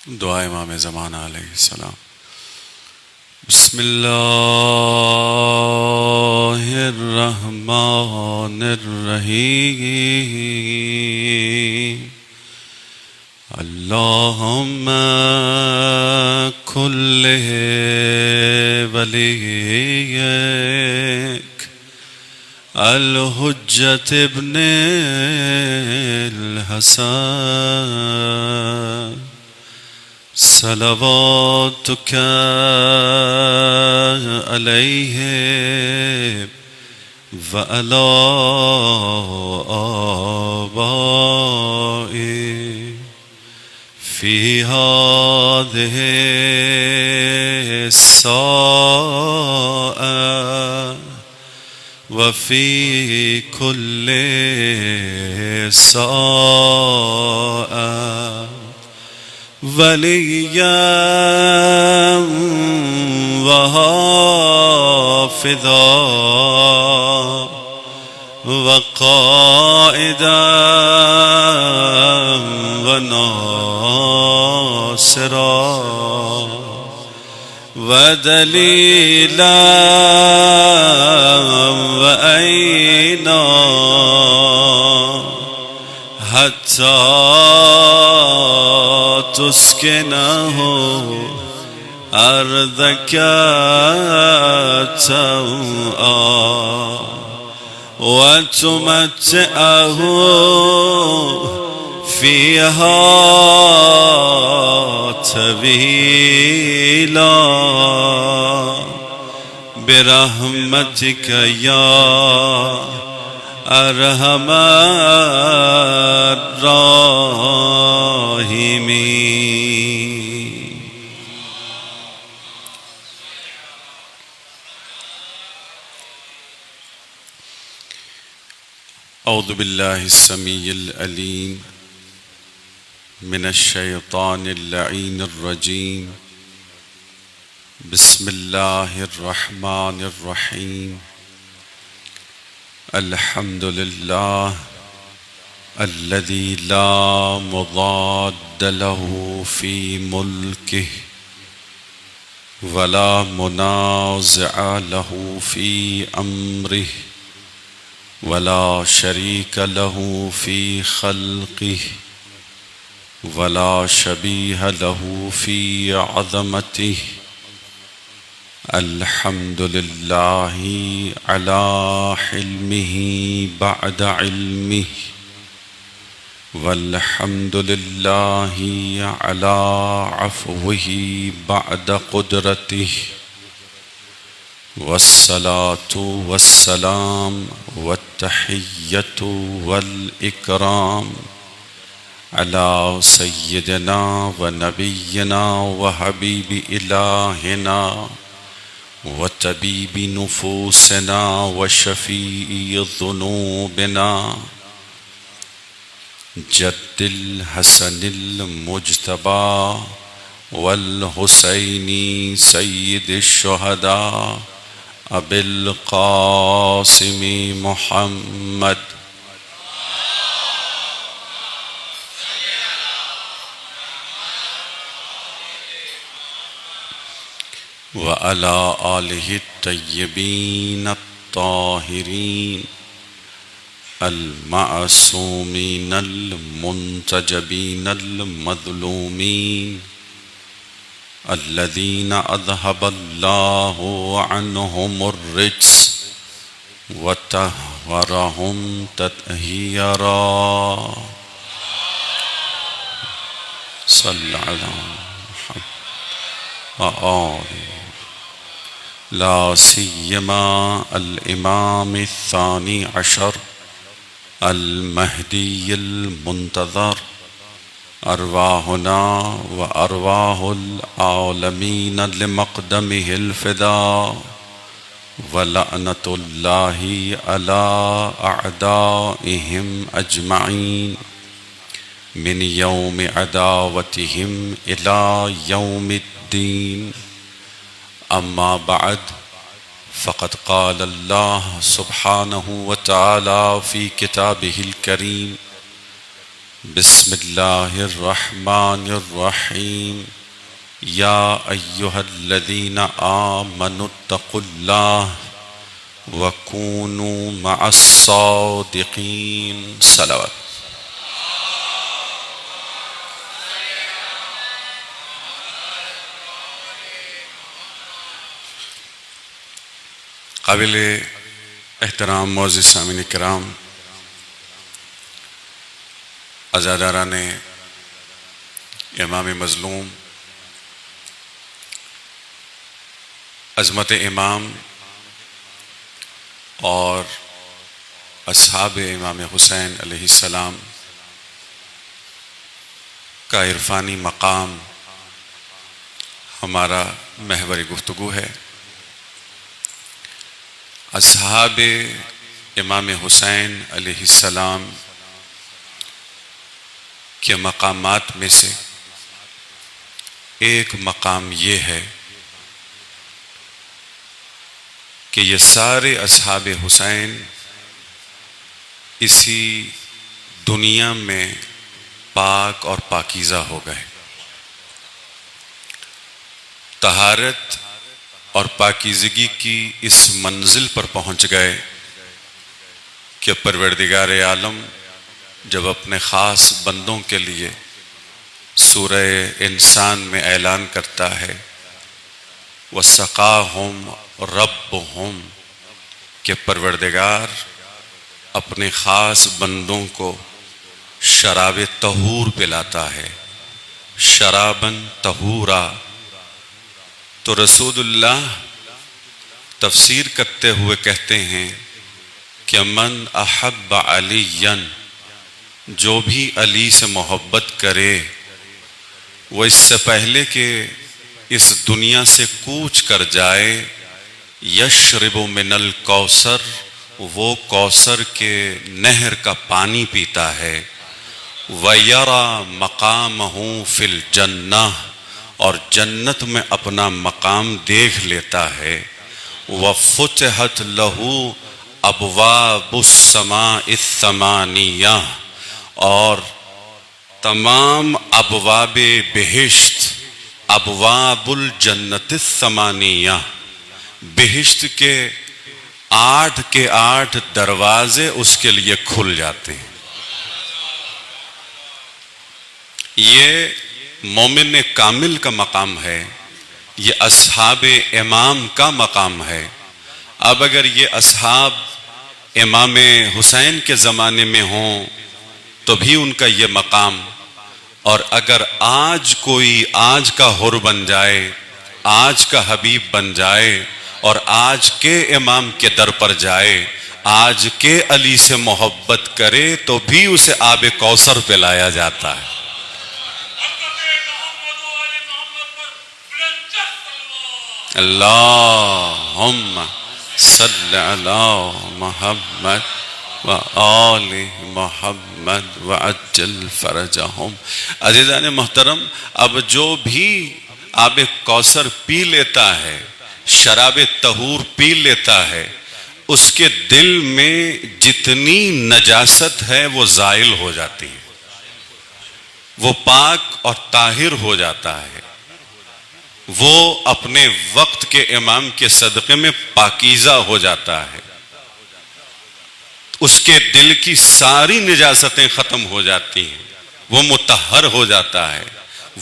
دعا امام زمان علیہ السلام۔ بسم اللہ الرحمن الرحیم۔ اللہم کل ولیک الحجۃ ابن الحسن صلواتک علیہ وعلی آبائہ فی ہذہ الساعة وفی کل ساعة ولیاً وحافظا وقائدا وناصرا ودلیلا وعینا حتی تسکنہ ارضک طوعا وتمتعہ فیہا طویلا برحمتک یا ارحم الراحمین۔ اعوذ باللہ السمیع العلیم من الشیطان اللعین الرجیم۔ بسم اللہ الرحمن الرحیم۔ الحمد للہ الذی لا مضاد له فی ملکہ ولا منازع له فی امرہ ولا شریک له فی خلقہ ولا شبیہ له فی عظمتہ۔ الحمد للہ علی حلمہ بعد علمہ والحمد للہ علی عفوہ بعد قدرتہ والصلاة والسلام والتحیۃ والاکرام علی سیدنا ونبینا وحبیب الہنا وطبیب نفوسنا وشفیع ذنوبنا جد الحسن المجتبی والحسین سید الشہداء ابی القاسم محمد وعلى آلہ الطیبین الطاہرین المعصومین المنتجبین المظلومین الذین اذهب اللہ عنہم الرجس وطہرہم تطہیرا۔ صلی اللہ وآلہ لا سیما الامام الثانی عشر المہدی المنتظر ارواحنا وارواح العالمین لمقدمہ الفداء ولعنۃ اللہ علی اعدائہم اجمعین من یوم عداوتہم الی یوم الدین۔ اما بعد فقد قال اللہ سبحانہ وتعالی فی کتابہ الکریم بسم اللہ الرحمن الرحیم یا ایہا الذین آمنوا اتقوا اللہ وکونوا مع الصادقین صلوات. قابل احترام معزز سامعین کرام، عزاداران امام مظلوم، عظمت امام اور اصحاب امام حسین علیہ السلام کا عرفانی مقام ہمارا محور گفتگو ہے. اصحاب امام حسین علیہ السلام کے مقامات میں سے ایک مقام یہ ہے کہ یہ سارے اصحاب حسین اسی دنیا میں پاک اور پاکیزہ ہو گئے، طہارت اور پاکیزگی کی اس منزل پر پہنچ گئے کہ پروردگار عالم جب اپنے خاص بندوں کے لیے سورہ انسان میں اعلان کرتا ہے وَسَقَاهُمْ رَبُّهُمْ کہ پروردگار اپنے خاص بندوں کو شراب طہور پلاتا ہے، شراباً طہورا. تو رسول اللہ تفسیر کرتے ہوئے کہتے ہیں کہ من احب علیًا، جو بھی علی سے محبت کرے وہ اس سے پہلے کہ اس دنیا سے کوچ کر جائے یشرب من الکوثر، وہ کوثر کے نہر کا پانی پیتا ہے. وَيَرَى مَقَامَهُ فِي الْجَنَّةِ، اور جنت میں اپنا مقام دیکھ لیتا ہے. وَفُتِحَتْ لَهُ أَبْوَابُ السَّمَاءِ الثَّمَانِيَةِ، اور تمام ابواب بہشت، ابواب الجنت الثمانیہ، بہشت کے 8 دروازے اس کے لیے کھل جاتے ہیں. یہ مومن کامل کا مقام ہے، یہ اصحاب امام کا مقام ہے. اب اگر یہ اصحاب امام حسین کے زمانے میں ہوں تو بھی ان کا یہ مقام، اور اگر آج کوئی آج کا حر بن جائے، آج کا حبیب بن جائے اور آج کے امام کے در پر جائے، آج کے علی سے محبت کرے تو بھی اسے آب کوثر پلایا جاتا ہے. اللہم صلی علی محمد وآل محمد وعجل فرجہم. عزیزان محترم، اب جو بھی آب کوثر پی لیتا ہے، شراب طہور پی لیتا ہے، اس کے دل میں جتنی نجاست ہے وہ زائل ہو جاتی ہے، وہ پاک اور طاہر ہو جاتا ہے. وہ اپنے وقت کے امام کے صدقے میں پاکیزہ ہو جاتا ہے، اس کے دل کی ساری نجاستیں ختم ہو جاتی ہیں، وہ مطہر ہو جاتا ہے،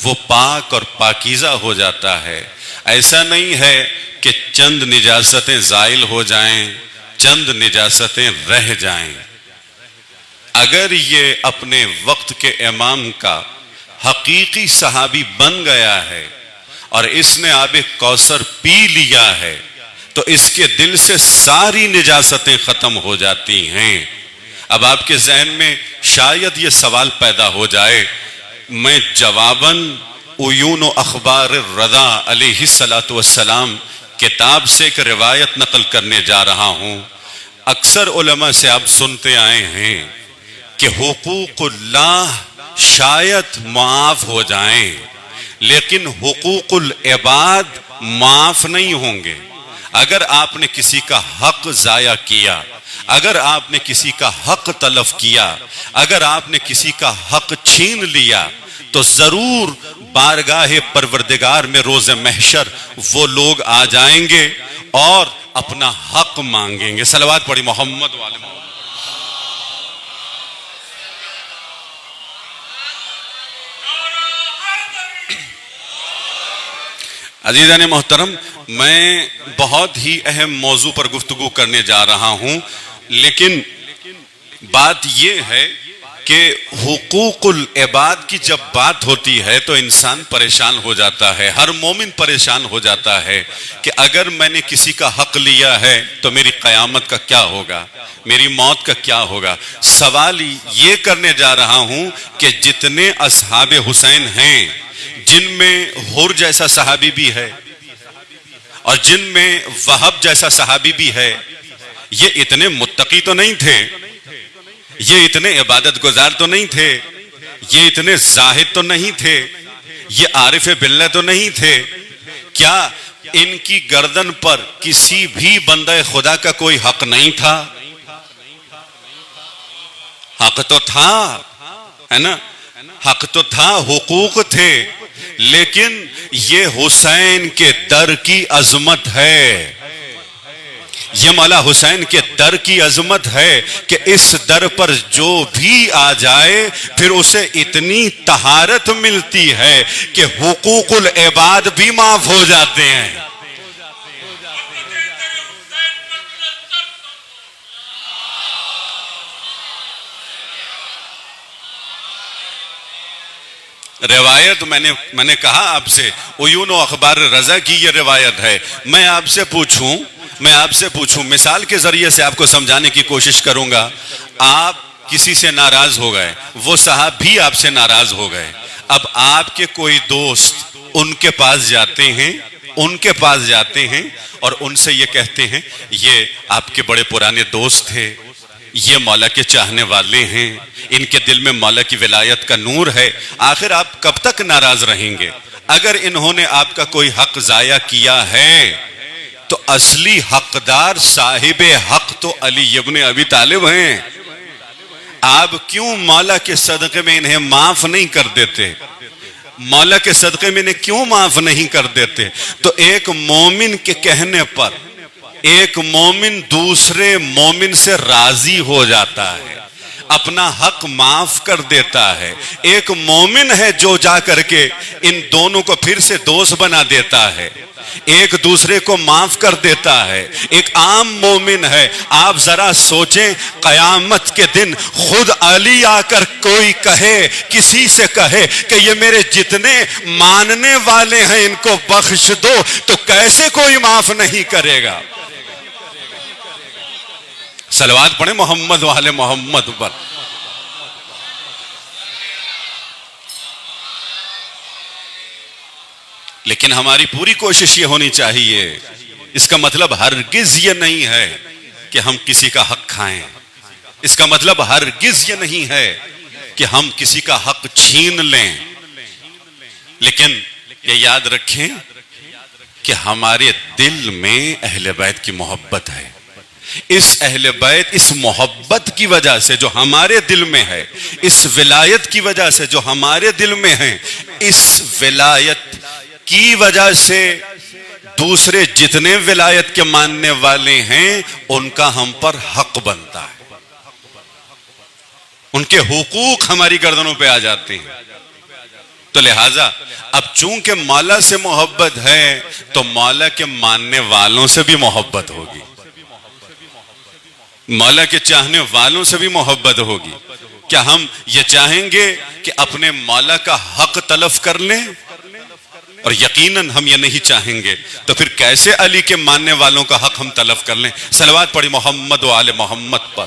وہ پاک اور پاکیزہ ہو جاتا ہے. ایسا نہیں ہے کہ چند نجاستیں زائل ہو جائیں، چند نجاستیں رہ جائیں. اگر یہ اپنے وقت کے امام کا حقیقی صحابی بن گیا ہے اور اس نے آب کوثر پی لیا ہے تو اس کے دل سے ساری نجاستیں ختم ہو جاتی ہیں. اب آپ کے ذہن میں شاید یہ سوال پیدا ہو جائے، میں جواباً عیون و اخبار الرضا علیہ السلام کتاب سے ایک روایت نقل کرنے جا رہا ہوں. اکثر علماء سے آپ سنتے آئے ہیں کہ حقوق اللہ شاید معاف ہو جائیں لیکن حقوق العباد معاف نہیں ہوں گے. اگر آپ نے کسی کا حق ضائع کیا، اگر آپ نے کسی کا حق تلف کیا، اگر آپ نے کسی کا حق چھین لیا، تو ضرور بارگاہ پروردگار میں روز محشر وہ لوگ آ جائیں گے اور اپنا حق مانگیں گے۔ صلوات پڑھی محمد والے محمد۔ عزیزان محترم، میں بہت ہی اہم موضوع پر گفتگو کرنے جا رہا ہوں، لیکن بات یہ ہے کہ حقوق العباد کی جب بات ہوتی ہے تو انسان پریشان ہو جاتا ہے، ہر مومن پریشان ہو جاتا ہے کہ اگر میں نے کسی کا حق لیا ہے تو میری قیامت کا کیا ہوگا، میری موت کا کیا ہوگا۔ سوال یہ کرنے جا رہا ہوں کہ جتنے اصحاب حسین ہیں، جن میں حر جیسا صحابی بھی ہے اور جن میں وہب جیسا صحابی بھی ہے، یہ اتنے متقی تو نہیں تھے، یہ اتنے عبادت گزار تو نہیں تھے، یہ اتنے زاہد تو نہیں تھے، یہ عارف باللہ تو نہیں تھے۔ کیا ان کی گردن پر کسی بھی بندہ خدا کا کوئی حق نہیں تھا؟ حق تو تھا، ہے نا، حق تو تھا، حقوق تھے، لیکن یہ حسین کے در کی عظمت ہے، یہ مولا حسین کے در کی عظمت ہے کہ اس در پر جو بھی آ جائے پھر اسے اتنی طہارت ملتی ہے کہ حقوق العباد بھی معاف ہو جاتے ہیں۔ روایت میں نے کہا آپ سے، عیون و اخبار رضا کی یہ روایت ہے۔ میں آپ سے پوچھوں مثال کے ذریعے سے آپ کو سمجھانے کی کوشش کروں گا۔ آپ کسی سے ناراض ہو گئے، وہ صاحب بھی آپ سے ناراض ہو گئے، اب آپ کے کوئی دوست ان کے پاس جاتے ہیں اور ان سے یہ کہتے ہیں یہ آپ کے بڑے پرانے دوست تھے، یہ مولا کے چاہنے والے ہیں، ان کے دل میں مولا کی ولایت کا نور ہے، آخر آپ کب تک ناراض رہیں گے؟ اگر انہوں نے آپ کا کوئی حق ضائع کیا ہے تو اصلی حقدار صاحب حق تو علی ابن ابی طالب ہیں، آپ کیوں مولا کے صدقے میں انہیں معاف نہیں کر دیتے؟ مولا کے صدقے میں انہیں کیوں معاف نہیں کر دیتے؟ تو ایک مومن کے کہنے پر ایک مومن دوسرے مومن سے راضی ہو جاتا ہے، اپنا حق معاف کر دیتا ہے۔ ایک مومن ہے جو جا کر کے ان دونوں کو پھر سے دوست بنا دیتا ہے، ایک دوسرے کو معاف کر دیتا ہے۔ ایک عام مومن ہے، آپ ذرا سوچیں قیامت کے دن خود علی آ کر کوئی کہے، کسی سے کہے کہ یہ میرے جتنے ماننے والے ہیں ان کو بخش دو، تو کیسے کوئی معاف نہیں کرے گا؟ صلوات پڑھیں محمد والے محمد پر۔ لیکن ہماری پوری کوشش یہ ہونی چاہیے، اس کا مطلب ہرگز یہ نہیں ہے کہ ہم کسی کا حق کھائیں، اس کا مطلب ہرگز یہ نہیں ہے کہ ہم کسی کا حق چھین لیں، لیکن یہ یاد رکھیں کہ ہمارے دل میں اہل بیت کی محبت ہے۔ اس اہل بیت، اس محبت کی وجہ سے جو ہمارے دل میں ہے، اس ولایت کی وجہ سے جو ہمارے دل میں ہے، اس ولایت کی وجہ سے دوسرے جتنے ولایت کے ماننے والے ہیں ان کا ہم پر حق بنتا ہے، ان کے حقوق ہماری گردنوں پہ آ جاتے ہیں۔ تو لہٰذا اب چونکہ مولا سے محبت ہے تو مولا کے ماننے والوں سے بھی محبت ہوگی، مولا کے چاہنے والوں سے بھی محبت ہوگی۔ کیا ہم یہ چاہیں گے کہ اپنے مولا کا حق تلف کر لیں؟ اور یقیناً ہم یہ نہیں چاہیں گے، تو پھر کیسے علی کے ماننے والوں کا حق ہم تلف کر لیں؟ صلوات پڑھی محمد و آل محمد پر۔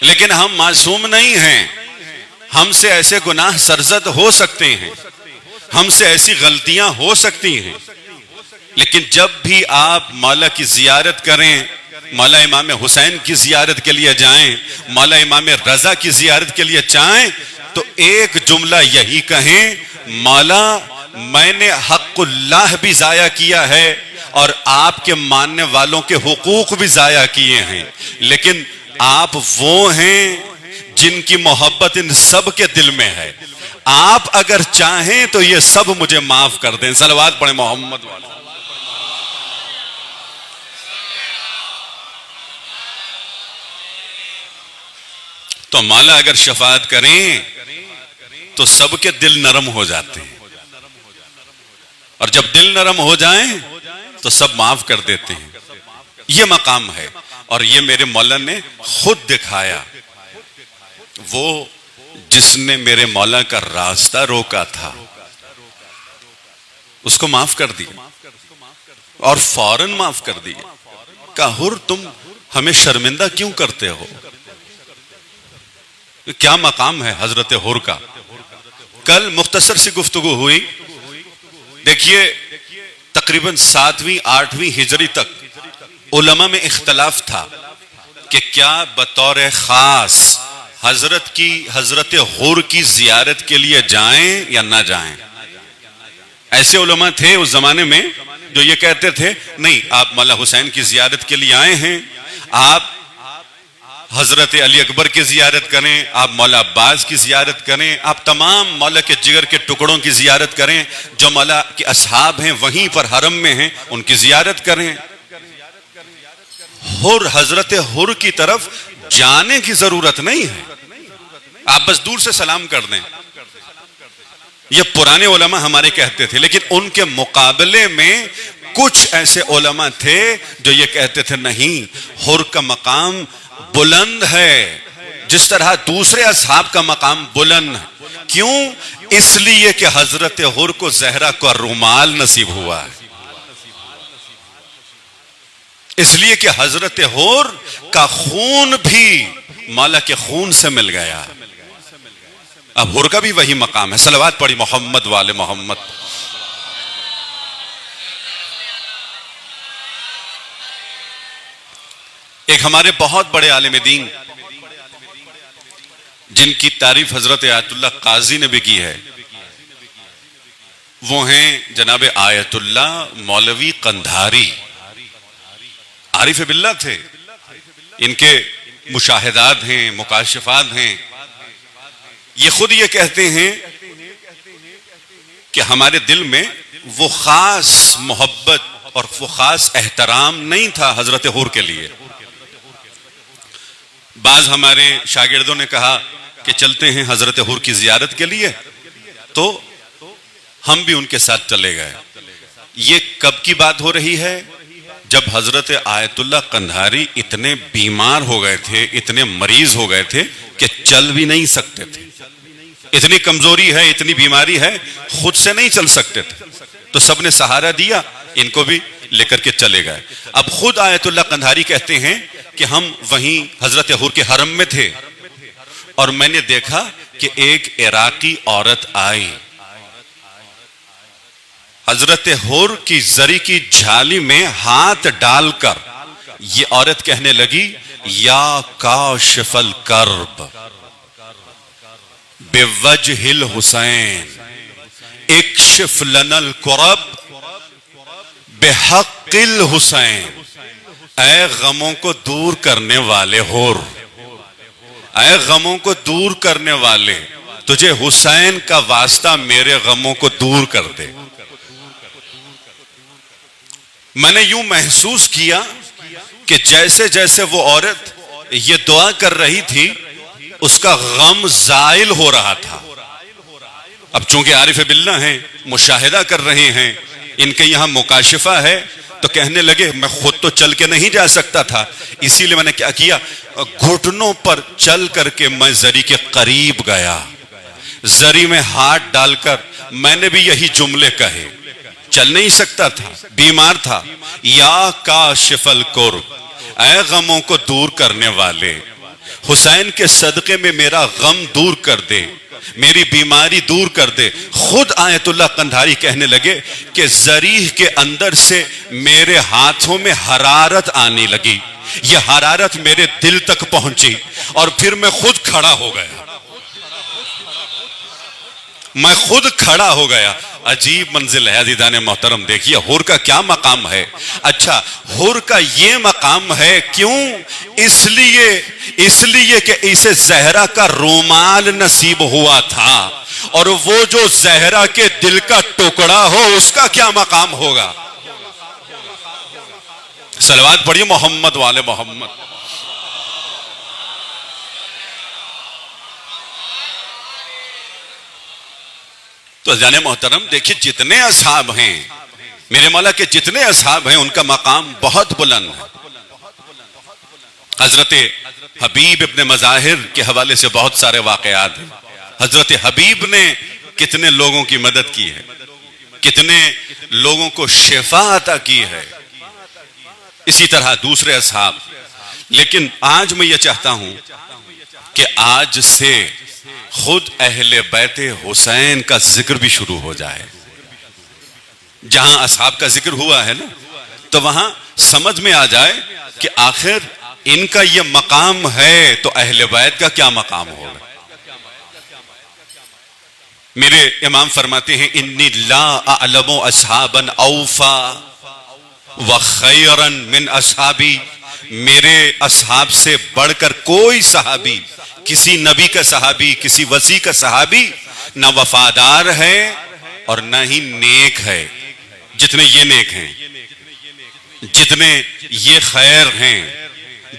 لیکن ہم معصوم نہیں ہیں، ہم سے ایسے گناہ سرزد ہو سکتے ہیں، ہم سے ایسی غلطیاں ہو سکتی ہیں، لیکن جب بھی آپ مولا کی زیارت کریں، مولا امام حسین کی زیارت کے لیے جائیں، مولا امام رضا کی زیارت کے لیے جائیں، تو ایک جملہ یہی کہیں، مولا میں نے حق اللہ بھی ضائع کیا ہے اور آپ کے ماننے والوں کے حقوق بھی ضائع کیے ہیں، لیکن آپ وہ ہیں جن کی محبت ان سب کے دل میں ہے. آپ اگر چاہیں تو یہ سب مجھے معاف کر دیں. صلوات پڑھیں محمد والے. تو مولا اگر شفاعت کریں تو سب کے دل نرم ہو جاتے ہیں، اور جب دل نرم ہو جائیں تو سب معاف کر دیتے ہیں. یہ مقام ہے، اور یہ میرے مولا نے خود دکھایا. وہ جس نے میرے مولا کا راستہ روکا تھا اس کو معاف کر دیا، اور فوراً معاف کر دیا. کہا حر تم ہمیں شرمندہ کیوں کرتے ہو؟ کیا مقام ہے حضرت حر کا. کل مختصر سی گفتگو ہوئی. دیکھیے تقریباً 7ویں 8ویں ہجری تک علماء میں اختلاف تھا کہ کیا بطور خاص حضرت حر کی زیارت کے لیے جائیں یا نہ جائیں. ایسے علماء تھے اس زمانے میں جو یہ کہتے تھے نہیں، آپ مولا حسین کی زیارت کے لیے آئے ہیں، آپ حضرت علی اکبر کی زیارت کریں، آپ مولا عباس کی زیارت کریں، آپ تمام مولا کے جگر کے ٹکڑوں کی زیارت کریں، جو مولا کے اصحاب ہیں وہیں پر حرم میں ہیں ان کی زیارت کریں. حضرت حر کی طرف جانے کی ضرورت نہیں ہے، آپ بس دور سے سلام کر دیں. یہ پرانے علماء ہمارے کہتے تھے، لیکن ان کے مقابلے میں کچھ ایسے علماء تھے جو یہ کہتے تھے نہیں، حر کا مقام بلند ہے جس طرح دوسرے اصحاب کا مقام بلند ہے. کیوں؟ اس لیے کہ حضرت حر کو زہرا کا رومال نصیب ہوا ہے، اس لیے کہ حضرت حر کا خون بھی مولا کے خون سے مل گیا. اب حر کا بھی وہی مقام ہے. صلوات پڑھی محمد والے محمد. ایک ہمارے بہت بڑے عالم دین جن کی تعریف حضرت آیت اللہ قاضی نے بھی کی ہے، وہ ہیں جناب آیت اللہ مولوی قندھاری. عارف باللہ تھے، ان کے مشاہدات ہیں، مکاشفات ہیں. یہ خود یہ کہتے ہیں کہ ہمارے دل میں وہ خاص محبت اور وہ خاص احترام نہیں تھا حضرت حر کے لیے. بعض ہمارے شاگردوں نے کہا کہ چلتے ہیں حضرت حر کی زیارت کے لیے، تو ہم بھی ان کے ساتھ چلے گئے. یہ کب کی بات ہو رہی ہے؟ جب حضرت آیت اللہ قندھاری اتنے بیمار ہو گئے تھے، اتنے مریض ہو گئے تھے کہ چل بھی نہیں سکتے تھے. اتنی کمزوری ہے، اتنی بیماری ہے، خود سے نہیں چل سکتے تھے. تو سب نے سہارا دیا، ان کو بھی لے کر کے چلے گئے. اب خود آیت اللہ قندھاری کہتے ہیں کہ ہم وہیں حضرت حر کے حرم میں تھے، اور میں نے دیکھا کہ ایک عراقی عورت آئی. حضرت حر کی زری کی جھالی میں ہاتھ ڈال کر یہ عورت کہنے لگی، یا کاشف الکرب بوجہ الحسین اکشف لنا الکرب بحق الحسین. اے غموں کو دور کرنے والے حر، اے غموں کو دور کرنے والے، تجھے حسین کا واسطہ میرے غموں کو دور کر دے. میں نے یوں محسوس کیا کہ جیسے جیسے وہ عورت یہ دعا کر رہی تھی اس کا غم زائل ہو رہا تھا. اب چونکہ عارف باللہ ہیں، مشاہدہ کر رہے ہیں، ان کے یہاں مکاشفہ ہے، تو کہنے لگے میں خود تو چل کے نہیں جا سکتا تھا، اسی لیے میں نے کیا کیا، گھٹنوں پر چل کر کے میں زری کے قریب گیا، زری میں ہاتھ ڈال کر میں نے بھی یہی جملے کہے. چل نہیں سکتا تھا، بیمار تھا. یا کاشف الکرب، اے غموں کو دور کرنے والے، حسین کے صدقے میں میرا غم دور کر دے، میری بیماری دور کر دے. خود آیت اللہ قندھاری کہنے لگے کہ زریح کے اندر سے میرے ہاتھوں میں حرارت آنے لگی، یہ حرارت میرے دل تک پہنچی، اور پھر میں خود کھڑا ہو گیا. میں خود کھڑا ہو گیا عجیب منزل ہے عزیزان محترم. دیکھیے حور کا کیا مقام ہے. اچھا حور کا یہ مقام ہے کیوں؟ اس لیے کہ اسے زہرا کا رومال نصیب ہوا تھا, اور وہ جو زہرا کے دل کا ٹکڑا ہو اس کا کیا مقام ہوگا. صلوات پڑھیے محمد والے محمد. تو جانے محترم دیکھیے جتنے اصحاب ہیں میرے مولا کے, جتنے اصحاب ہیں ان کا مقام بہت بلند ہے. حضرت حبیب ابن مظاہر کے حوالے سے بہت سارے واقعات ہیں. حضرت حبیب نے کتنے لوگوں کی مدد کی ہے, کتنے لوگوں کو شفا عطا کی ہے. اسی طرح دوسرے اصحاب. لیکن آج میں یہ چاہتا ہوں کہ آج سے خود اہل بیت حسین کا ذکر بھی شروع ہو جائے. جہاں اصحاب کا ذکر ہوا ہے نا, تو وہاں سمجھ میں آ جائے کہ آخر ان کا یہ مقام ہے تو اہل بیت کا کیا مقام ہوگا. میرے امام فرماتے ہیں انی لا اعلم اصحابا اوفا وخیرا من اصحابی. میرے اصحاب سے بڑھ کر کوئی صحابی, کسی نبی کا صحابی, کسی وصی کا صحابی نہ وفادار ہے اور نہ ہی نیک ہے. جتنے یہ نیک ہیں, جتنے یہ خیر ہیں,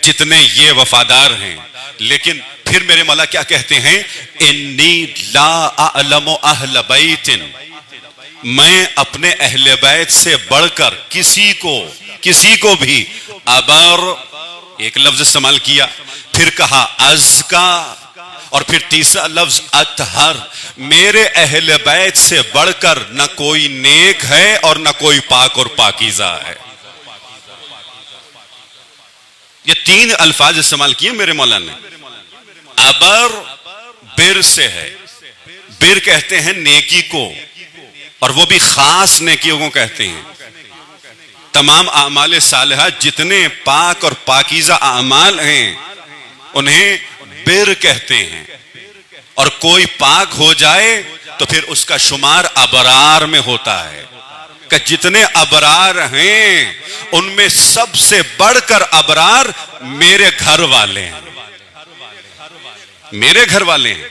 جتنے یہ وفادار ہیں. لیکن پھر میرے مولا کیا کہتے ہیں, انی لا اعلم اہل بیت, میں اپنے اہل بیت سے بڑھ کر کسی کو بھی ابر, ایک لفظ استعمال کیا, پھر کہا ازکا, اور پھر تیسرا لفظ اطہر. میرے اہل بیت سے بڑھ کر نہ کوئی نیک ہے اور نہ کوئی پاک اور پاکیزہ ہے. یہ تین الفاظ استعمال کیے میرے مولا نے. ابر بر سے ہے, بر کہتے ہیں نیکی کو, اور وہ بھی خاص نیکیوں کو کہتے ہیں. تمام اعمال صالحہ جتنے پاک اور پاکیزہ اعمال ہیں انہیں بر کہتے ہیں. اور کوئی پاک ہو جائے تو پھر اس کا شمار ابرار میں ہوتا ہے. کہ جتنے ابرار ہیں ان میں سب سے بڑھ کر ابرار میرے گھر والے ہیں. میرے گھر والے ہیں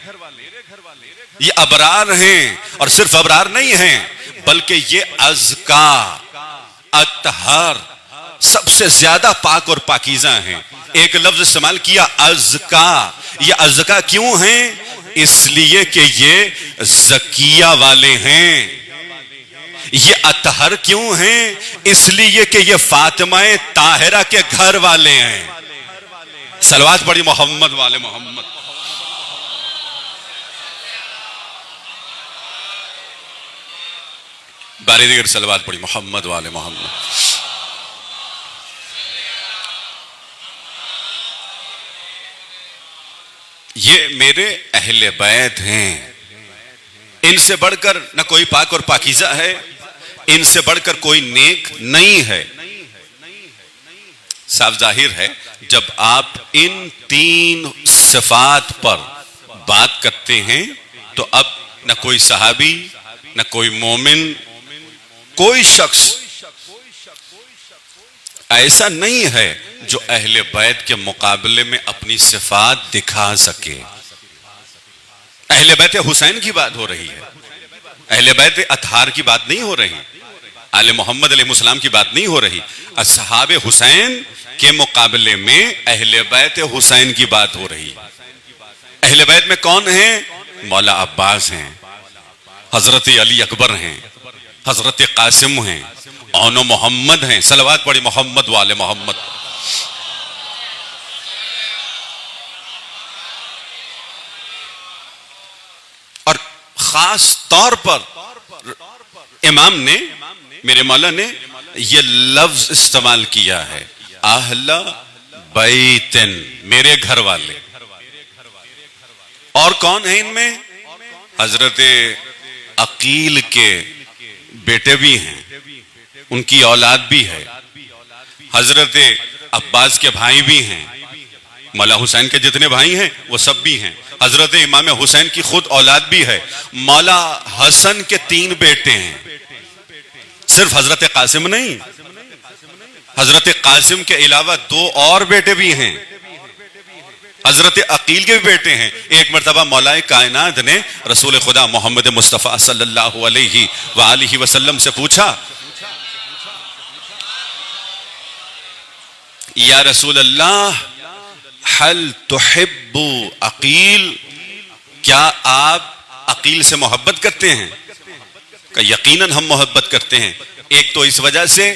یہ ابرار ہیں, اور صرف ابرار نہیں ہیں بلکہ یہ ازکا, اطہر, سب سے زیادہ پاک اور پاکیزہ ہیں. ایک لفظ استعمال کیا ازکا. یہ ازکا کیوں ہیں؟ اس لیے کہ یہ زکیہ والے ہیں. یہ اطہر کیوں ہیں؟ اس لیے کہ یہ فاطمہ طاہرہ کے گھر والے ہیں. صلوات پڑھی محمد والے محمد. باری دیگر صلوات پڑھی محمد والے محمد. یہ میرے اہل بیت ہیں. ان سے بڑھ کر نہ کوئی پاک اور پاکیزہ ہے, ان سے بڑھ کر کوئی نیک نہیں ہے. صاف ظاہر ہے جب آپ ان تین صفات پر بات کرتے ہیں تو اب نہ کوئی صحابی, نہ کوئی مومن, کوئی شخص ایسا نہیں ہے جو اہل بیت کے مقابلے میں اپنی صفات دکھا سکے. اہل بیت حسین کی بات ہو رہی ہے, اہل بیت اطہار کی بات نہیں ہو رہی, آل محمد علیہ السلام کی بات نہیں ہو رہی. اصحاب حسین کے مقابلے میں اہل بیت حسین کی بات ہو رہی. اہل بیت میں کون ہیں؟ مولا عباس ہیں, حضرت علی اکبر ہیں, حضرت قاسم ہیں, اون محمد ہیں. صلوات پڑھی محمد والے محمد. اور خاص طور پر امام نے, میرے مولا نے یہ لفظ استعمال کیا ہے اہل بیتن, میرے گھر والے. اور کون ہیں ان میں؟ حضرت عقیل کے بیٹے بھی ہیں, ان کی اولاد بھی ہے. حضرت عباس کے بھائی بھی ہیں, مولا حسین کے جتنے بھائی ہیں وہ سب بھی ہیں. حضرت امام حسین کی خود اولاد بھی ہے. مولا حسن کے 3 بیٹے ہیں, صرف حضرت قاسم نہیں, حضرت قاسم کے علاوہ 2 اور بیٹے بھی ہیں. حضرت عقیل کے بھی بیٹے ہیں. ایک مرتبہ مولا کائنات نے رسول خدا محمد مصطفیٰ صلی اللہ علیہ وآلہ وسلم سے پوچھا, یا رسول اللہ حل تحب عقیل, کیا آپ عقیل سے محبت کرتے ہیں؟ کہ یقیناً ہم محبت کرتے ہیں. ایک تو اس وجہ سے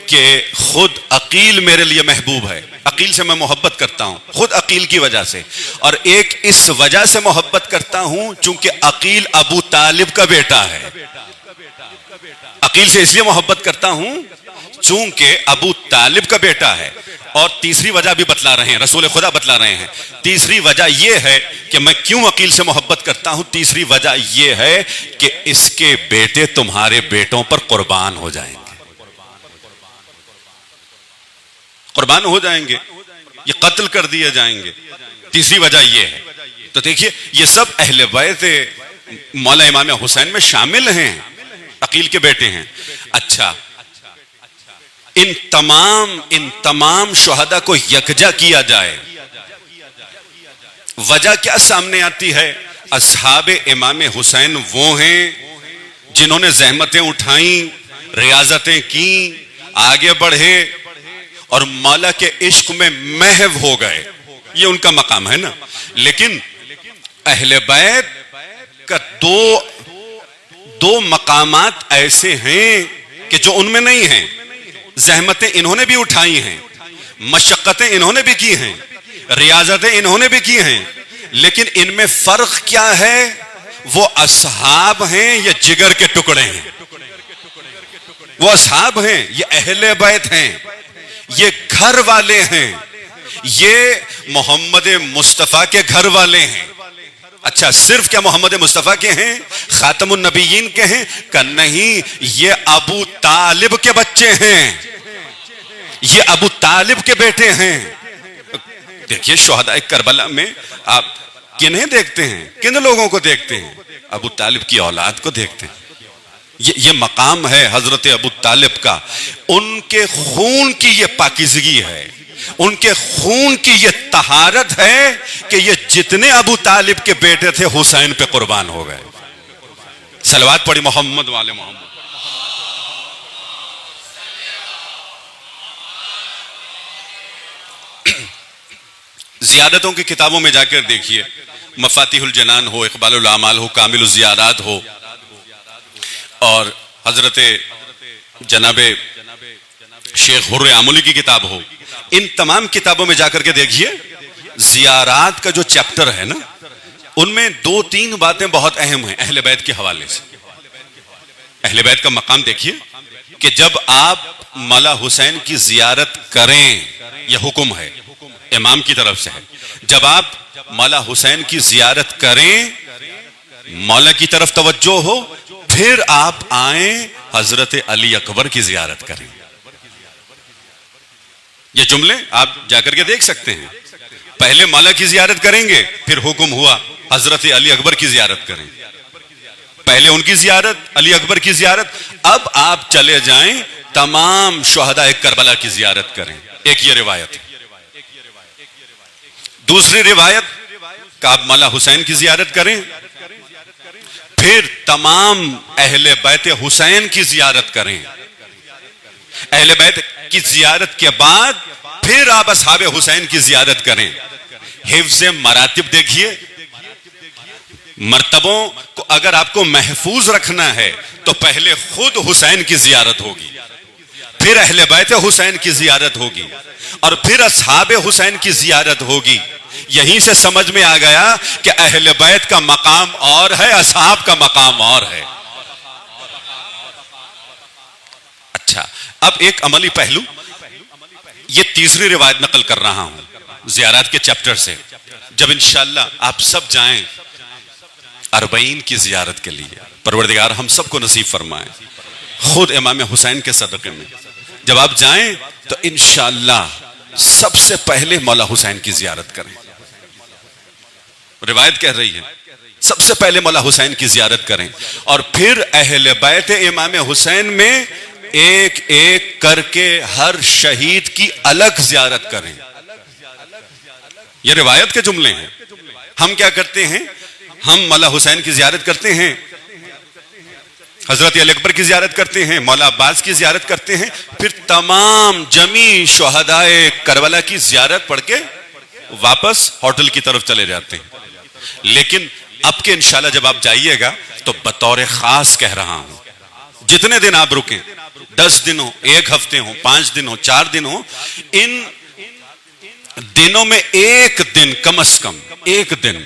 کہ خود عقیل میرے لیے محبوب ہے, عقیل سے میں محبت کرتا ہوں خود عقیل کی وجہ سے, اور ایک اس وجہ سے محبت کرتا ہوں چونکہ عقیل ابو طالب کا بیٹا ہے. عقیل سے اس لیے محبت کرتا ہوں چونکہ ابو طالب کا بیٹا ہے. اور تیسری وجہ بھی بتلا رہے ہیں, رسول خدا بتلا رہے ہیں. تیسری وجہ یہ ہے کہ میں کیوں عقیل سے محبت کرتا ہوں. تیسری وجہ یہ ہے کہ اس کے بیٹے تمہارے بیٹوں پر قربان ہو جائیں گے, قربان ہو جائیں گے, یہ قتل کر دیے جائیں گے. تیسری وجہ یہ ہے. تو دیکھیے یہ سب اہل بیت مولا امام حسین میں شامل ہیں, عقیل کے بیٹے ہیں. اچھا, ان تمام شہداء کو یکجا کیا جائے, وجہ کیا سامنے آتی ہے؟ اصحاب امام حسین وہ ہیں جنہوں نے زحمتیں اٹھائیں, ریاضتیں کیں, آگے بڑھے اور مولا کے عشق میں محو ہو گئے. یہ ان کا مقام ہے نا. لیکن اہل بیت کا دو مقامات ایسے ہیں کہ جو ان میں نہیں ہیں. زحمتیں انہوں نے بھی اٹھائی ہیں, مشقتیں انہوں نے بھی کی ہیں, ریاضتیں انہوں نے بھی کی ہیں, لیکن ان میں فرق کیا ہے؟ وہ اصحاب ہیں یا جگر کے ٹکڑے ہیں؟ وہ اصحاب ہیں, یہ اہل بیت ہیں, یہ گھر والے ہیں, یہ محمد مصطفیٰ کے گھر والے ہیں. اچھا, صرف کیا محمد مصطفیٰ کے ہیں, خاتم النبیین کے ہیں؟ کہ نہیں, یہ ابو طالب کے بچے ہیں, یہ ابو طالب کے بیٹے ہیں. دیکھیے شہداء کربلا میں آپ کنہیں دیکھتے ہیں, کن لوگوں کو دیکھتے ہیں؟ ابو طالب کی اولاد کو دیکھتے ہیں. یہ مقام ہے حضرت ابو طالب کا. ان کے خون کی یہ پاکیزگی ہے, ان کے خون کی یہ طہارت ہے کہ یہ جتنے ابو طالب کے بیٹے تھے حسین پہ قربان ہو گئے. صلوات پڑھی محمد والے محمد. زیادتوں کی کتابوں میں جا کر دیکھیے, مفاتیح الجنان ہو, اقبال الاعمال ہو, کامل الزیادات ہو, اور حضرت جناب شیخ حر عاملی کی کتاب ہو, ان تمام کتابوں میں جا کر کے دیکھیے زیارات کا جو چیپٹر ہے نا, ان میں 2-3 باتیں بہت اہم ہیں اہل بیت کے حوالے سے. اہل بیت کا مقام دیکھیے کہ جب آپ مولا حسین کی زیارت کریں, یہ حکم ہے امام کی طرف سے ہے, جب آپ مولا حسین کی زیارت کریں, مولا کی طرف توجہ ہو, پھر آپ آئیں حضرت علی اکبر کی زیارت کریں. یہ جملے آپ جا کر کے دیکھ سکتے ہیں. پہلے مولا کی زیارت کریں گے, پھر حکم ہوا حضرت علی اکبر کی زیارت کریں. پہلے ان کی زیارت, علی اکبر کی زیارت, اب آپ چلے جائیں تمام شہداء کربلا کی زیارت کریں. ایک یہ روایت ہے. دوسری روایت کہ آپ مولا حسین کی زیارت کریں, پھر تمام اہل بیت حسین کی زیارت کریں. اہل بیت کی زیارت کے بعد پھر آپ اصحاب حسین کی زیارت کریں. حفظ مراتب دیکھیے, مرتبوں کو اگر آپ کو محفوظ رکھنا ہے تو پہلے خود حسین کی زیارت ہوگی, پھر اہل بیت حسین کی زیارت ہوگی, اور پھر اصحاب حسین کی زیارت ہوگی. یہیں سے سمجھ میں آ گیا کہ اہل بیت کا مقام اور ہے, اصحاب کا مقام اور ہے. اچھا, اب ایک عملی پہلو, یہ تیسری روایت نقل کر رہا ہوں زیارات کے چیپٹر سے. جب انشاءاللہ آپ سب جائیں 40 کی زیارت کے لیے, پروردگار ہم سب کو نصیب فرمائے, خود امام حسین کے صدقے میں جب آپ جائیں تو انشاءاللہ سب سے پہلے مولا حسین کی زیارت کریں. روایت کہہ رہی ہے سب سے پہلے مولا حسین کی زیارت کریں اور پھر اہل بیت امام حسین میں ایک ایک کر کے ہر شہید کی الگ زیارت کریں. یہ روایت کے جملے ہیں. ہم کیا کرتے ہیں؟ ہم مولا حسین کی زیارت کرتے ہیں, حضرت علی اکبر کی زیارت کرتے ہیں, مولا عباس کی زیارت کرتے ہیں, پھر تمام جمی شہدائے کربلا کی زیارت پڑھ کے واپس ہوٹل کی طرف چلے جاتے ہیں. لیکن اب کے انشاءاللہ جب آپ جائیے گا تو بطور خاص کہہ رہا ہوں, جتنے دن آپ رکیں, 10 دن ہو, 1 ہفتے ہو, 5 دن ہو, 4 دن ہو, ان دنوں میں ایک دن, کم از کم ایک دن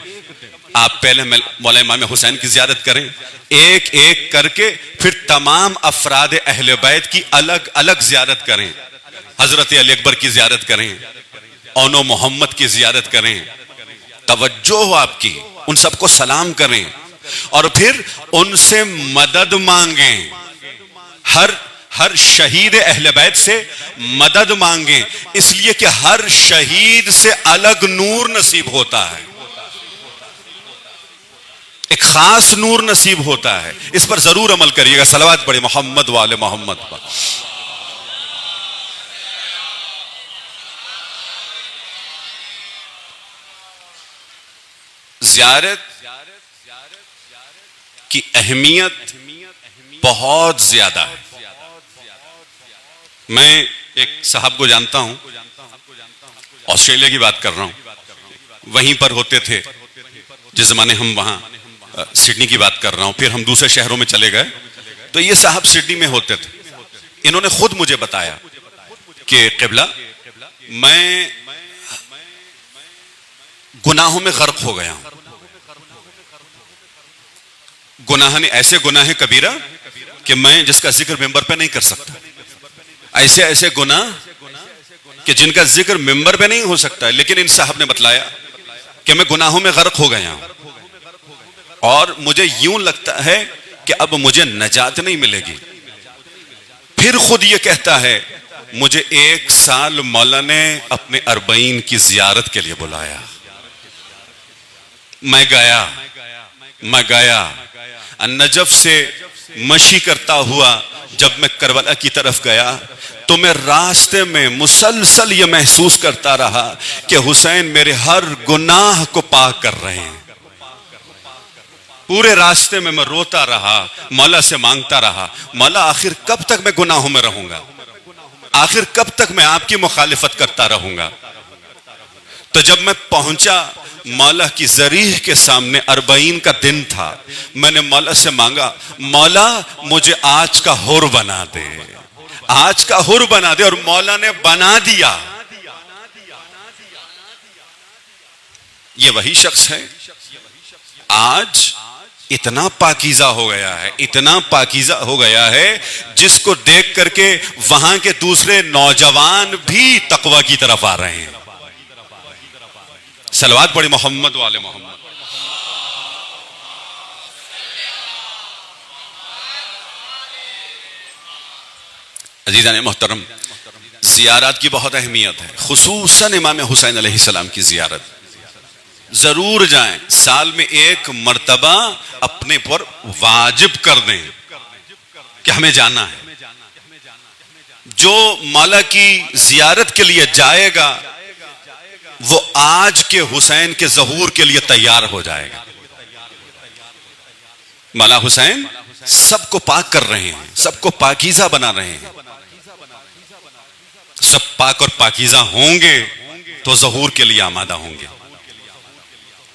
آپ پہلے مولا امام حسین کی زیارت کریں, ایک ایک کر کے پھر تمام افراد اہل بیت کی الگ الگ زیارت کریں. حضرت علی اکبر کی زیارت کریں, اون و محمد کی زیارت کریں, توجہ ہو آپ کی, ان سب کو سلام کریں اور پھر ان سے مدد مانگیں. ہر شہید اہل بیت سے مدد مانگیں, اس لیے کہ ہر شہید سے الگ نور نصیب ہوتا ہے, ایک خاص نور نصیب ہوتا ہے. اس پر ضرور عمل کریے گا. صلوات پڑھیں محمد والے محمد پر. زیارت کی اہمیت بہت زیادہ ہے. میں ایک صاحب کو جانتا ہوں, آسٹریلیا کی بات کر رہا ہوں, وہیں پر ہوتے تھے جس زمانے ہم وہاں, سڈنی کی بات کر رہا ہوں, پھر ہم دوسرے شہروں میں چلے گئے تو یہ صاحب سڈنی میں ہوتے تھے. انہوں نے خود مجھے بتایا کہ قبلہ میں گناہوں میں غرق ہو گیا ہوں. گناہ نے ایسے گناہ کبیرہ کہ میں جس کا ذکر ممبر پہ نہیں کر سکتا, ایسے ایسے گناہ کہ جن کا ذکر ممبر پہ نہیں ہو سکتا. لیکن ان صاحب نے بتلایا کہ میں گناہوں میں غرق ہو گیا ہوں اور مجھے یوں لگتا ہے کہ اب مجھے نجات نہیں ملے گی. پھر خود یہ کہتا ہے مجھے 1 سال مولا نے اپنے 40 کی زیارت کے لیے بلایا. میں گیا نجف سے مشی کرتا ہوا. جب میں کربلا کی طرف گیا تو میں راستے میں مسلسل یہ محسوس کرتا رہا کہ حسین میرے ہر گناہ کو پاک کر رہے ہیں. پورے راستے میں میں روتا رہا, مولا سے مانگتا رہا, مولا آخر کب تک میں گناہوں میں رہوں گا, آخر کب تک میں آپ کی مخالفت کرتا رہوں گا. تو جب میں پہنچا مولا کی ذریح کے سامنے, 40 کا دن تھا, میں نے مولا سے مانگا مولا مجھے آج کا حر بنا دے, آج کا حر بنا دے, اور مولا نے بنا دیا. یہ وہی شخص ہے آج اتنا پاکیزہ ہو گیا ہے, اتنا پاکیزہ ہو گیا ہے جس کو دیکھ کر کے وہاں کے دوسرے نوجوان بھی تقوی کی طرف آ رہے ہیں. صلوات پڑھی محمد والے محمد. عزیزان محترم, زیارات کی بہت اہمیت ہے, خصوصاً امام حسین علیہ السلام کی زیارت ضرور جائیں. سال میں 1 مرتبہ اپنے پر واجب کر دیں کہ ہمیں جانا ہے. جو مولا کی زیارت کے لیے جائے گا وہ آج کے حسین کے ظہور کے لیے تیار ہو جائے گا. مولا حسین سب کو پاک کر رہے ہیں, سب کو پاکیزہ بنا رہے ہیں. سب پاک اور پاکیزہ ہوں گے تو ظہور کے لیے آمادہ ہوں گے,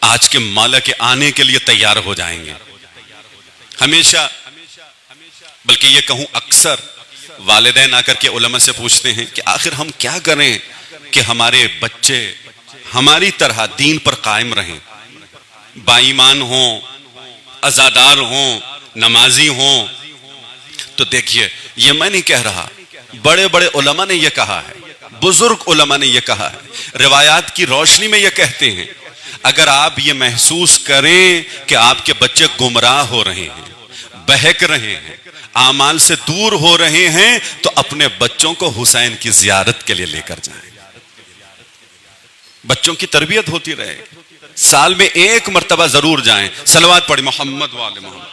آج کے مولا کے آنے کے لیے تیار ہو جائیں گے. ہمیشہ, بلکہ یہ کہوں اکثر, والدین آ کر کے علماء سے پوچھتے ہیں کہ آخر ہم کیا کریں کہ ہمارے بچے ہماری طرح دین پر قائم رہیں, باایمان ہوں, عزادار ہوں, نمازی ہوں. تو دیکھیے, یہ میں نہیں کہہ رہا, بڑے بڑے علماء نے یہ کہا ہے, بزرگ علماء نے یہ کہا ہے, روایات کی روشنی میں یہ کہتے ہیں اگر آپ یہ محسوس کریں کہ آپ کے بچے گمراہ ہو رہے ہیں, بہک رہے ہیں, اعمال سے دور ہو رہے ہیں, تو اپنے بچوں کو حسین کی زیارت کے لیے لے کر جائیں. بچوں کی تربیت ہوتی رہے. سال میں ایک مرتبہ ضرور جائیں. صلوات پڑھی محمد وآل محمد.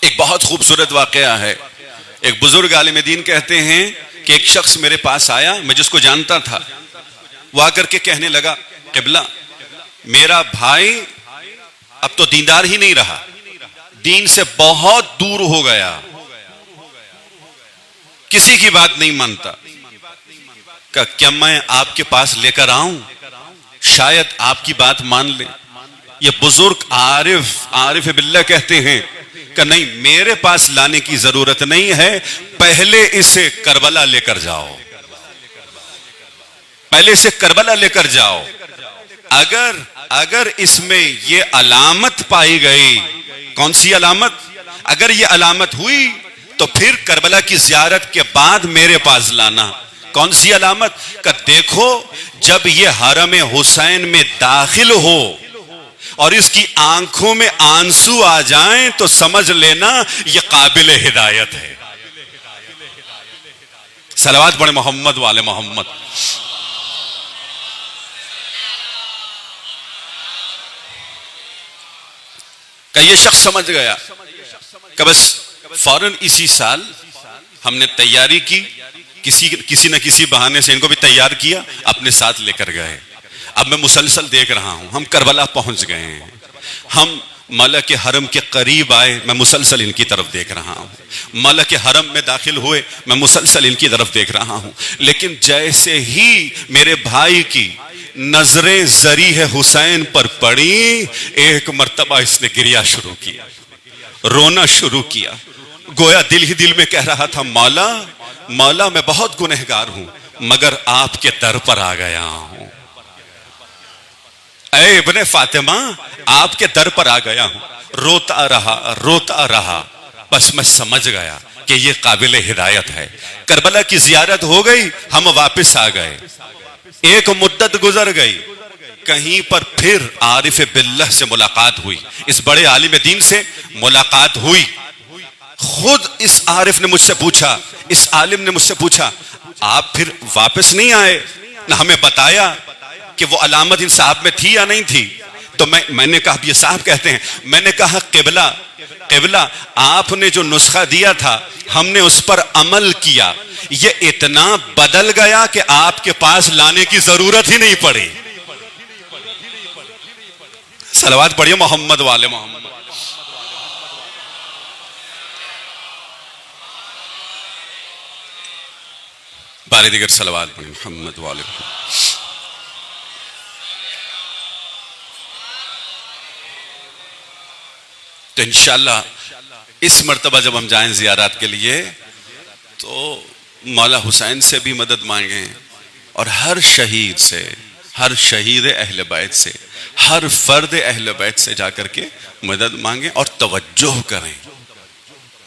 ایک بہت خوبصورت واقعہ ہے. ایک بزرگ عالم دین کہتے ہیں کہ ایک شخص میرے پاس آیا، میں جس کو جانتا تھا. وہ آ کر کے کہنے لگا قبلہ میرا بھائی اب تو دیندار ہی نہیں رہا، دین سے بہت دور ہو گیا، کسی کی بات نہیں مانتا. کہ کیا میں آپ کے پاس لے کر آؤں، شاید آپ کی بات مان لے. یہ بزرگ عارف باللہ کہتے ہیں کہ نہیں، میرے پاس لانے کی ضرورت نہیں ہے، پہلے اسے کربلا لے کر جاؤ، پہلے اسے کربلا لے کر جاؤ. اگر اس میں یہ علامت پائی گئی، کون سی علامت؟ اگر یہ علامت ہوئی تو پھر کربلا کی زیارت کے بعد میرے پاس لانا. کون سی علامت؟ کہ دیکھو جب یہ حرم حسین میں داخل ہو اور اس کی آنکھوں میں آنسو آ جائیں تو سمجھ لینا یہ قابل ہدایت ہے. صلوات پڑھیں محمد والے محمد. کہ یہ شخص سمجھ گیا کہ بس فوراً اسی سال ہم نے تیاری کی، کسی نہ کسی بہانے سے ان کو بھی تیار کیا، اپنے ساتھ لے کر گئے. اب میں مسلسل دیکھ رہا ہوں، ہم کربلا پہنچ گئے ہیں، ہم مولا کے حرم کے قریب آئے، میں مسلسل ان کی طرف دیکھ رہا ہوں. مولا کے حرم میں داخل ہوئے، میں مسلسل ان کی طرف دیکھ رہا ہوں. لیکن جیسے ہی میرے بھائی کی نظریں ذریح حسین پر پڑی، ایک مرتبہ اس نے گریا شروع کیا، رونا شروع کیا. گویا دل ہی دل میں کہہ رہا تھا مولا میں بہت گنہگار ہوں، مگر آپ کے در پر آ گیا ہوں. اے ابن فاطمہ آپ کے در پر آ گیا ہوں. روتا رہا. بس میں سمجھ گیا کہ یہ قابل ہدایت ہے. کربلا کی زیارت ہو گئی، ہم واپس آ گئے. ایک مدت گزر گئی، کہیں پر پھر عارف باللہ سے ملاقات ہوئی، اس بڑے عالم دین سے ملاقات ہوئی. خود اس عارف نے مجھ سے پوچھا، اس عالم نے مجھ سے پوچھا آپ پھر واپس نہیں آئے، نہ ہمیں بتایا کہ وہ علامت ان صاحب میں تھی یا نہیں تھی. تو میں نے کہا، یہ صاحب کہتے ہیں، میں نے کہا قبلہ آپ نے جو نسخہ دیا تھا ہم نے اس پر عمل کیا، یہ اتنا بدل گیا کہ آپ کے پاس لانے کی ضرورت ہی نہیں پڑی. صلوات پڑھیے محمد والے محمد. بارے دیگر صلوات پڑھیں محمد والے محمد. تو انشاءاللہ اس مرتبہ جب ہم جائیں زیارات کے لیے تو مولا حسین سے بھی مدد مانگیں، اور ہر شہید سے، ہر شہید اہل بیت سے، ہر فرد اہل بیت سے جا کر کے مدد مانگیں، اور توجہ کریں،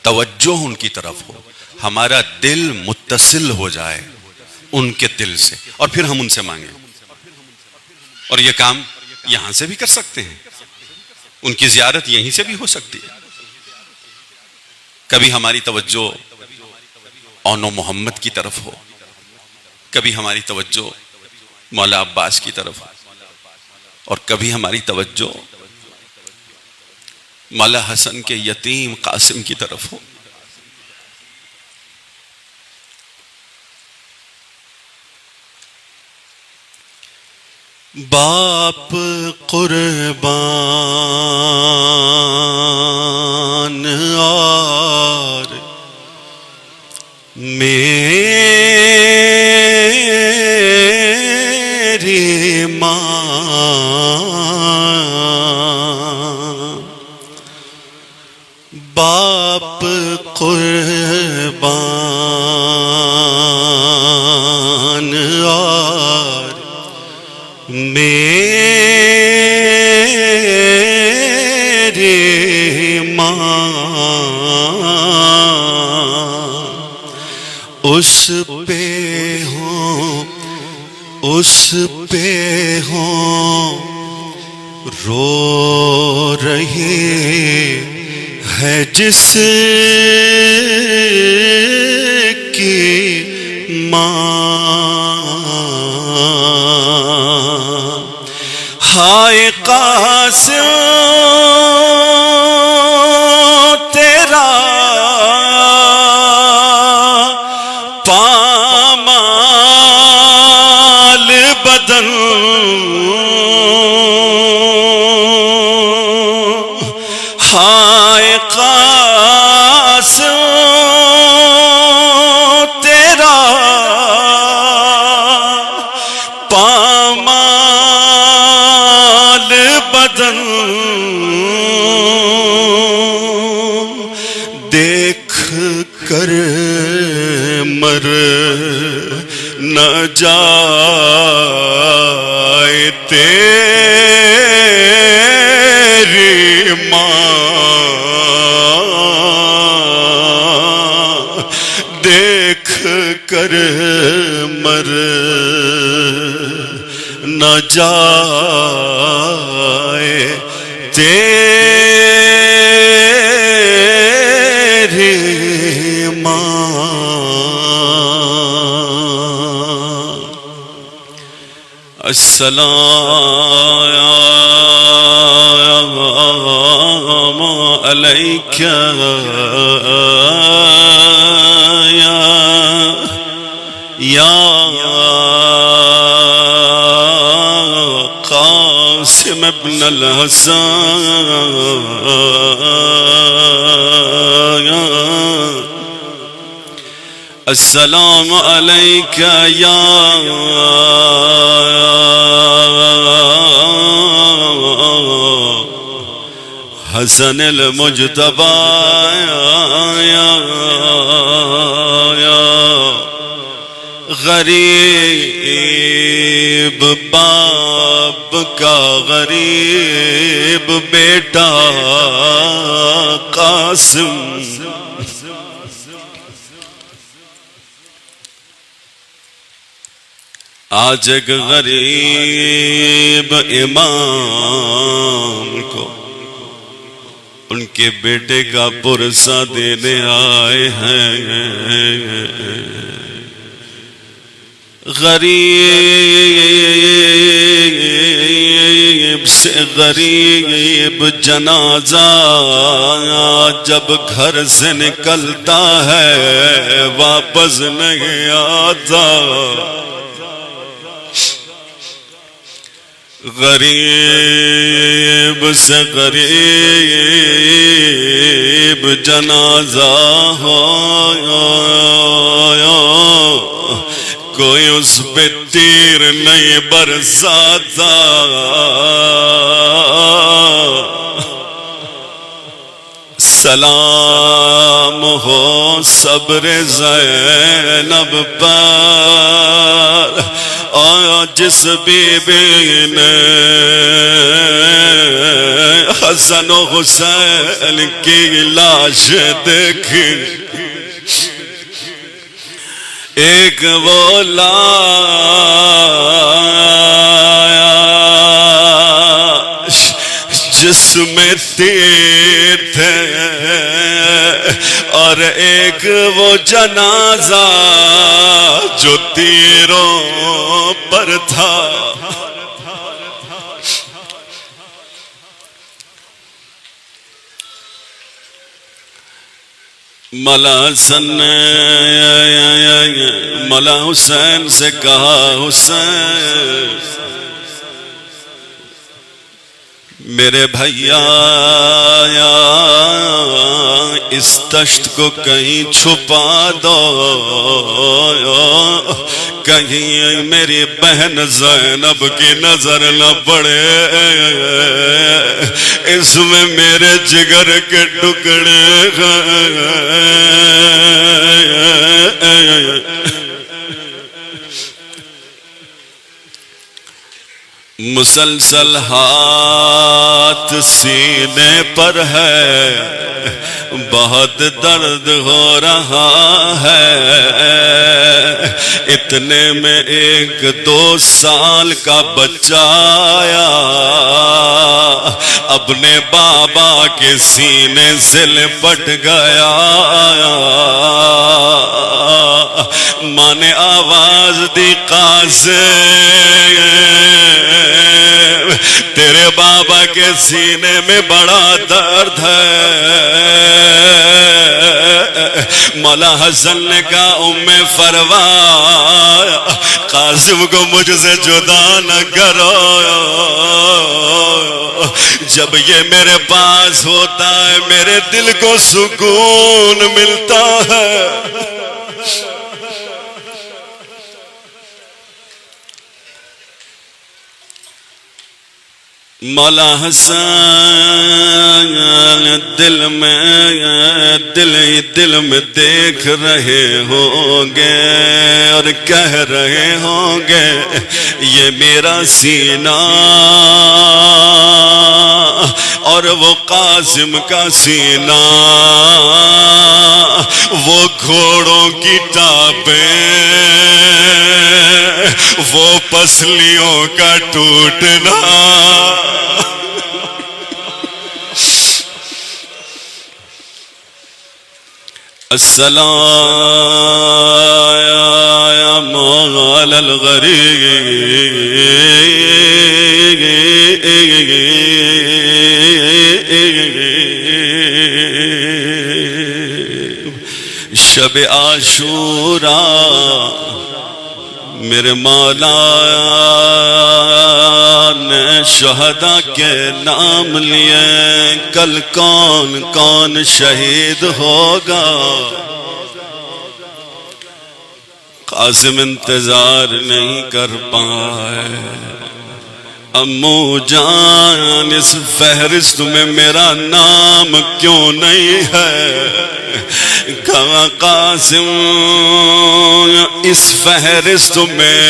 توجہ ان کی طرف ہو، ہمارا دل متصل ہو جائے ان کے دل سے، اور پھر ہم ان سے مانگیں. اور یہ کام یہاں سے بھی کر سکتے ہیں، ان کی زیارت یہیں سے بھی ہو سکتی ہے. کبھی ہماری توجہ اون و محمد کی طرف ہو، کبھی ہماری توجہ مولا عباس کی طرف ہو، اور کبھی ہماری توجہ مولا حسن کے یتیم قاسم کی طرف ہو. باپ قربان اور میری ماں، باپ قربان اور میری ماں، اس پہ ہوں رو رہی ہے جس ہائے قاسم تیرا پامال بدن ہائے قاسم تیرا پامال بدن دیکھ کر مر نہ جائے تیری ماں، دیکھ کر مر نہ جائے تیری ماں۔ السلام علیک یا قاسم ابن الحسن، السلام علیک یا حسن المجتبی، غریب باپ کا غریب بیٹا قاسم، آج ایک غریب امام کو ان کے بیٹے کا پرسہ دینے آئے ہیں۔ غریب سے غریب جنازہ جب گھر سے نکلتا ہے واپس نہیں آتا، غریب سے غریب جنازہ ہو کوئی اس پہ تیر نہیں برساتا، سلام ہو صبر زینب پر، آیا جس بی بی نے حسن و حسین کی لاش دیکھی، ایک وہ لاش جس میں تیر تھے، اور ایک وہ جنازہ جو تیروں پر تھا۔ مولا حسین سے کہا، حسین میرے بھیا اس تشت کو کہیں چھپا دو، کہیں میری بہن زینب کی نظر نہ پڑے، اس میں میرے جگر کے ٹکڑے مسلسل ہاتھ سینے پر ہے، بہت درد ہو رہا ہے، اتنے میں 1-2 سال کا بچہ آیا، اپنے بابا کے سینے سے لپٹ گیا، ماں نے آواز دی قاسم تیرے بابا کے سینے میں بڑا درد ہے۔ مولا حسن نے کہا ام فروا قاسم کو مجھ سے جدا نہ کرو، جب یہ میرے پاس ہوتا ہے میرے دل کو سکون ملتا ہے۔ مولا حسن دل میں دیکھ رہے ہوں گے اور کہہ رہے ہوں گے یہ میرا سینہ اور وہ قاسم کا سینہ، وہ گھوڑوں کی ٹاپیں، وہ پسلیوں کا ٹوٹنا، السلام علی الغریب شب عاشوراء میرے مولا نے شہداء کے نام لیے، کل کون کون شہید ہوگا؟ قاسم انتظار نہیں کر پائے۔ امو جان اس فہرست میں میرا نام کیوں نہیں ہے؟ کہا قاسم اس فہرست میں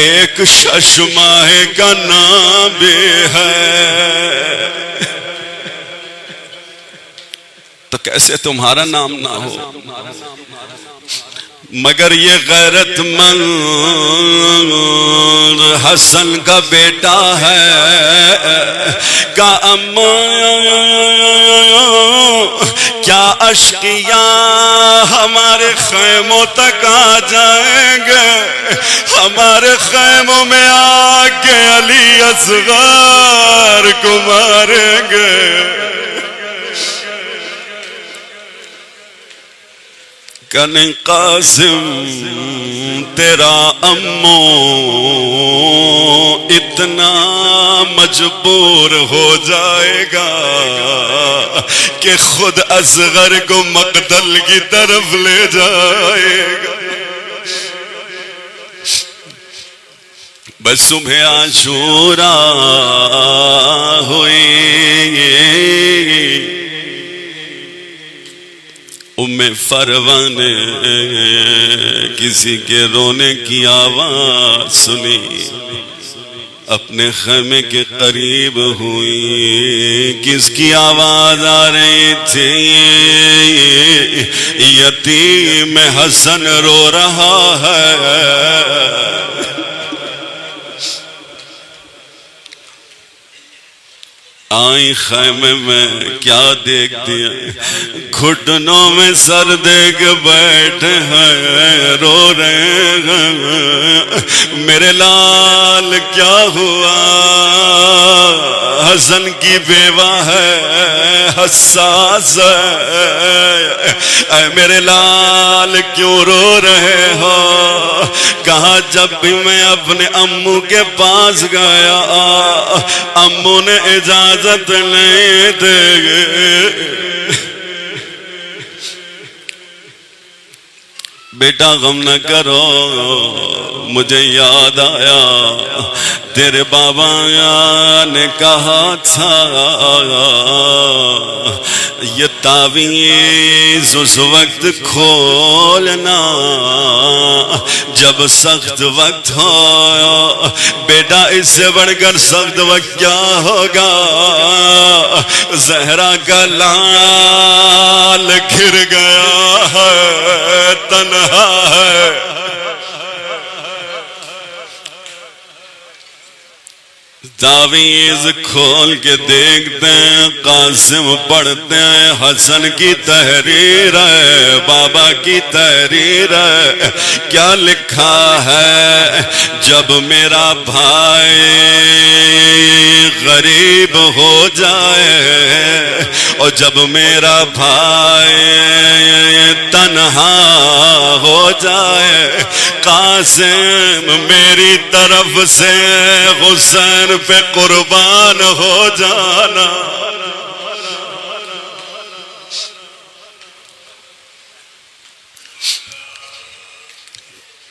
ایک ششماہ کا نام بھی ہے، تو کیسے تمہارا نام نہ ہو؟ مگر یہ غیرت مند حسن کا بیٹا ہے کہ کیا اشقیاء ہمارے خیموں تک آ جائیں گے، ہمارے خیموں میں آ کے علی اصغر کو ماریں گے؟ کہنے قاسم تیرا امو اتنا مجبور ہو جائے گا کہ خود اصغر کو مقتل کی طرف لے جائے گا۔ بس صبح عاشوراء ہوئی، ام فروا نے کسی کے رونے کی آواز سنی، اپنے خیمے کے قریب ہوئی۔ کس کی آواز آ رہی تھی؟ یتیم حسن رو رہا ہے۔ آئی خیمے میں کیا دیکھ دیا؟ گھٹنوں میں سر دے کے بیٹھے ہیں، رو رہے ہیں۔ میرے لال کیا ہوا؟ حسن کی بیوہ ہے، حساس ہے، اے میرے لال کیوں رو رہے ہو؟ کہا جب بھی میں اپنے امو کے پاس گیا امو نے اجازت نہیں دے گے۔ بیٹا غم نہ کرو، مجھے یاد آیا تیرے بابا نے کہا تھا یہ تعویذ اس وقت کھولنا جب سخت وقت ہو۔ بیٹا اس سے بڑھ کر سخت وقت کیا ہوگا؟ زہرا کا لال گر گیا ہے، تنہا ہے۔ تعویذ کھول کے دیکھتے ہیں، قاسم پڑھتے ہیں، حسن کی تحریر ہے، بابا کی تحریر ہے۔ کیا لکھا ہے؟ جب میرا بھائی غریب ہو جائے اور جب میرا بھائی تنہا ہو جائے، قاسم میری طرف سے حسین پہ قربان ہو جانا۔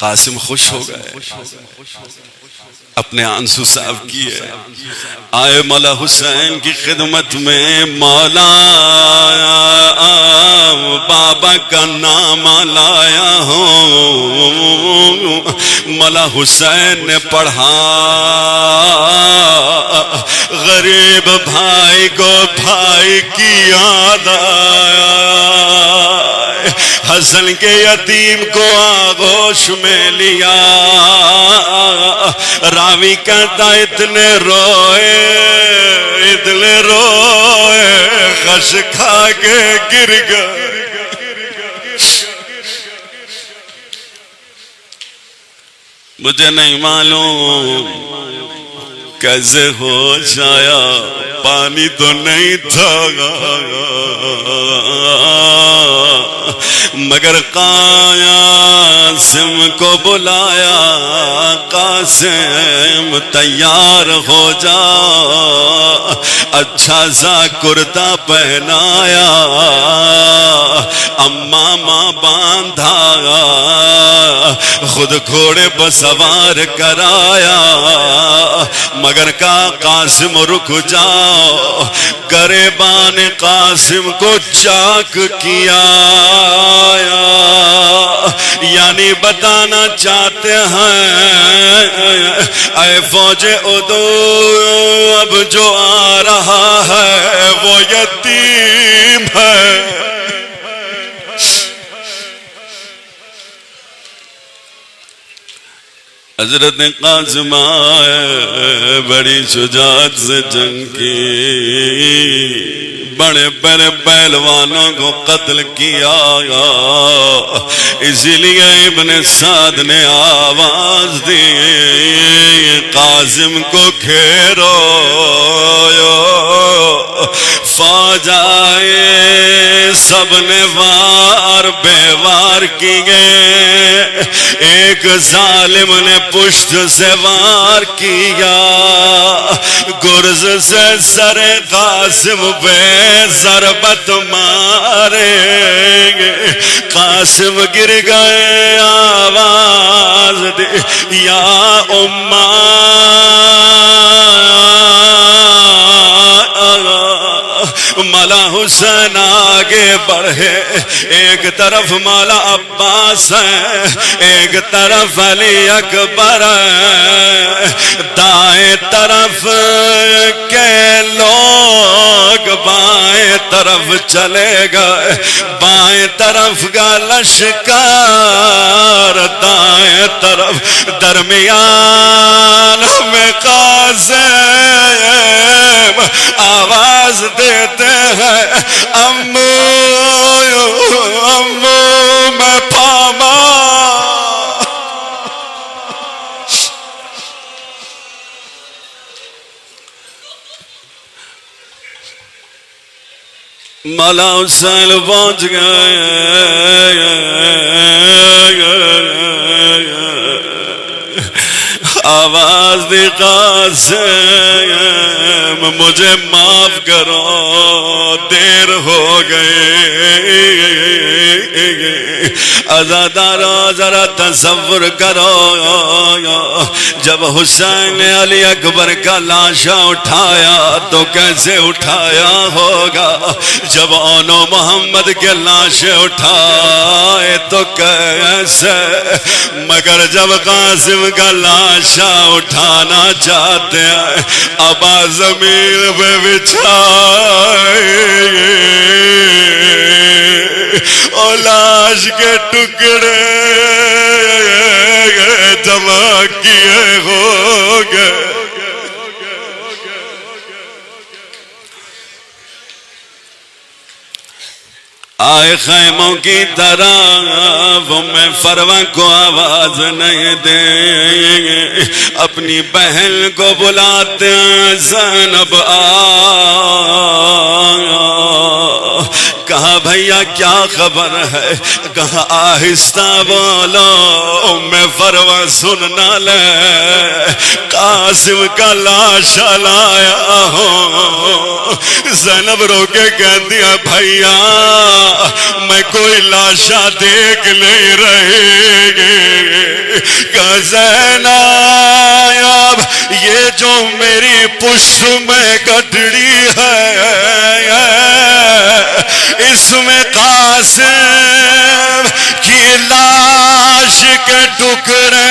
قاسم خوش ہو گئے، اپنے آنسو صاف کیے، آئے مولا حسین کی خدمت میں، مولا بابا کا نام لایا ہوں۔ مولا حسین نے پڑھا، غریب بھائی کو بھائی کی یاد آیا، حسن کے یتیم کو آغوش میں لیا۔ راوی کہتا اتنے روئے خش کھا کے گر گئے۔ مجھے نہیں معلوم کیسے ہوش آیا، پانی تو نہیں تھا مگر قاسم کو بلایا، قاسم تیار ہو جا، اچھا سا کرتا پہنایا، امامہ باندھا، خود گھوڑے پر سوار کرایا، مگر کہا قاسم رک جاؤ، گریبان قاسم کو چاک کیا، یعنی بتانا چاہتے ہیں اے فوج عدو اب جو آ رہا ہے وہ یتیم ہے۔ حضرت قاسم آئے، بڑی شجاعت سے جنگ کی، بڑے بڑے پہلوانوں کو قتل کیا، اسی لیے ابن سعد نے آواز دی، قاسم کو گھیرو، فوج آئے، سب نے وار بے وار کیے، ایک ظالم نے پشت سے وار کیا، گرز سے سر قاسم پہ ضربت مارے، قاسم گر گئے، آواز دے یا مولا حسین آگے بڑھے، ایک طرف مولا عباس ہے، ایک طرف علی اکبر ہے، دائیں طرف کے لوگ بائیں طرف چلے گئے، بائیں طرف کا لشکر دائیں طرف، درمیان میں قاسم آواز دیتے ہیں امو میں پاما، مولا حسین پہنچ گئے، آواز دی قاسم مجھے معاف کرو، دیر ہو گئی، عزادارو ذرا تصور کرو، جب حسین نے علی اکبر کا لاشا اٹھایا تو کیسے اٹھایا ہوگا، جب اونو محمد کے لاشیں اٹھائے تو کیسے، مگر جب قاسم کا لاشا اٹھانا چاہتے ہیں، ابا زمین پہ بچھائے، اور لاش کے ٹکڑے جمع کیے ہو گئے، آئے خیموں کی طرح وہ میں فروا کو آواز نہیں دیں گے، اپنی بہن کو بلاتے ہیں، زینب کہا بھیا کیا خبر ہے؟ کہا آہستہ بولو، میں فروا سننا لے، قاسم کا لاشا لایا ہوں۔ زینب رو کے کہہ دیا بھیا میں کوئی لاشا دیکھ نہیں رہی گی۔ کہ زینب یہ جو میری پشت میں گٹڑی ہے اس میں قاسم کی لاش کے ٹکڑے